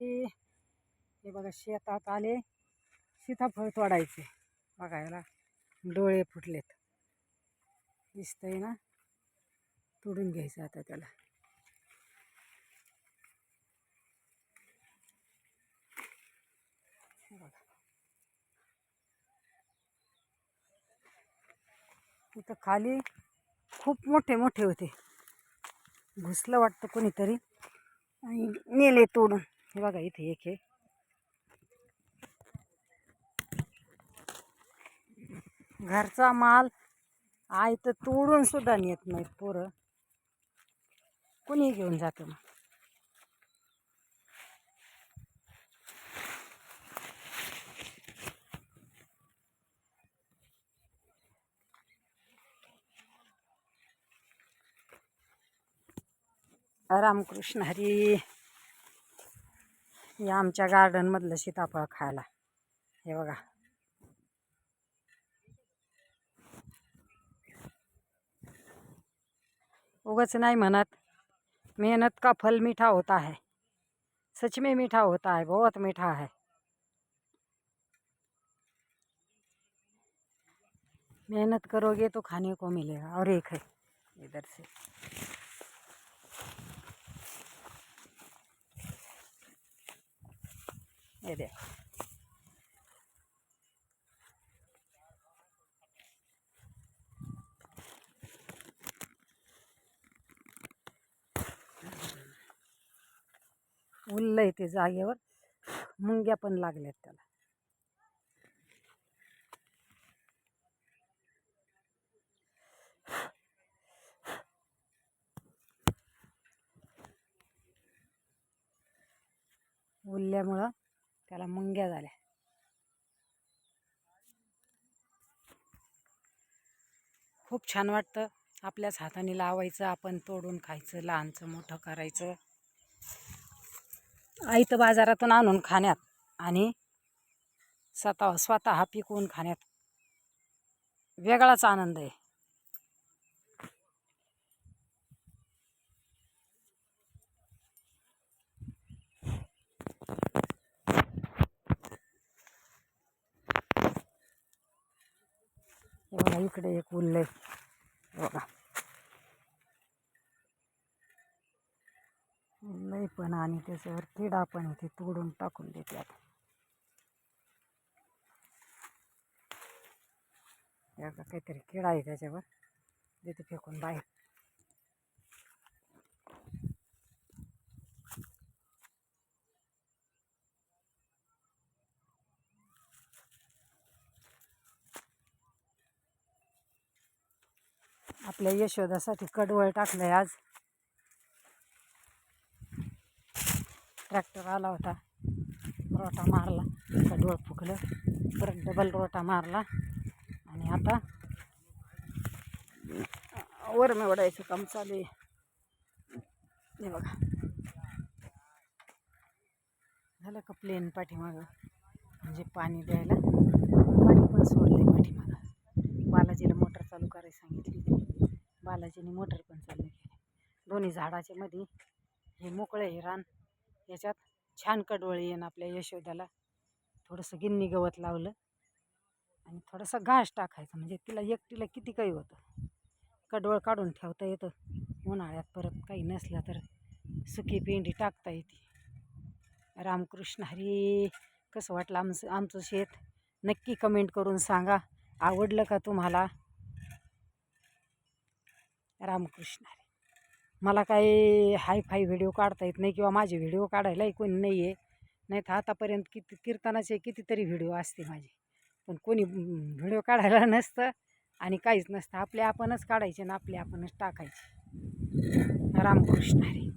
हे बघा शेतात आले सीताफळ तोडायचे. बघायला डोळे फुटलेत, दिसतंय ना. तोडून घ्यायचं आता त्याला. बघा इथं खाली खूप मोठे मोठे होते. घुसलं वाटतं कोणीतरी आणि नेले तोडून. हे बघा इथे एक आहे. घरचा माल आहे तर तोडून सुद्धा नेत नाहीत पोरं. कोणी घेऊन जातं मग. रामकृष्ण हरी. या आमच्या गार्डन मधलं सीताफळ खायला. हे बघा उगाच नाही म्हणत, मेहनत का फल मीठा होता है. सच में मीठा होता है, बहुत मीठा है. मेहनत करोगे तो खाने को मिलेगा. और एक है इधर से. ये देखो उरलंय ते जागेवर. मुंग्या पण लागल्यात त्याला. उरल्यामुळं त्याला मुंग्या झाल्या. खूप छान वाटतं. आपल्याच हाताने लावायचं, आपण तोडून खायचं, लहानचं मोठं करायचं. आयतं बाजारातून आणून खाण्यात आणि स्वतः पिकवून खाण्यात वेगळाच आनंद आहे. बघा इकडे एक उरलंय. बघा उरलंय पण, आणि त्याच्यावर किडा पण आहे. ते तोडून टाकून देते आता. काहीतरी किडा आहे त्याच्यावर, देते फेकून बाहेर. आपल्या यशोदासाठी कडवळ टाकलंय आज. ट्रॅक्टर आला होता, रोटा मारला, कडवळ फुकलं, परत डबल रोटा मारला आणि आता वर ओढायचं काम चालू आहे. हे बघा झालं का प्लेन पाठीमागं, म्हणजे पाणी द्यायला पाणी पण सोडलंय पाठीमागं. बालाजीला मोटर चालू करायला सांगितली होती. बालाजीने मोटर पण चालू केली. दोन्ही झाडाच्या मध्ये हे मोकळे हे रान, याच्यात छान कडवळी येईन आपल्या यशोदाला. थोडंसं गिन्नी गवत लावलं आणि थोडासा घास टाकायचं, म्हणजे तिला एकटीला किती काही होतं. कडवळ काढून ठेवता येतं उन्हाळ्यात, परत काही नसलं तर सुकी पेंडी टाकता येते. रामकृष्ण हरी. कसं वाटलं आमचं शेत नक्की कमेंट करून सांगा. आवडलं का तुम्हाला? रामकृष्ण हरी. मला काही हाय फाय व्हिडिओ काढता येत नाही, किंवा माझे व्हिडिओ काढायलाही कोणी नाही आहे. नाही तर आतापर्यंत कीर्तनाचे कितीतरी व्हिडिओ असते माझे, पण कोणी व्हिडिओ काढायला नसतं आणि काहीच नसतं. आपले आपणच काढायचे आणि आपले आपणच टाकायचे. रामकृष्ण हरी.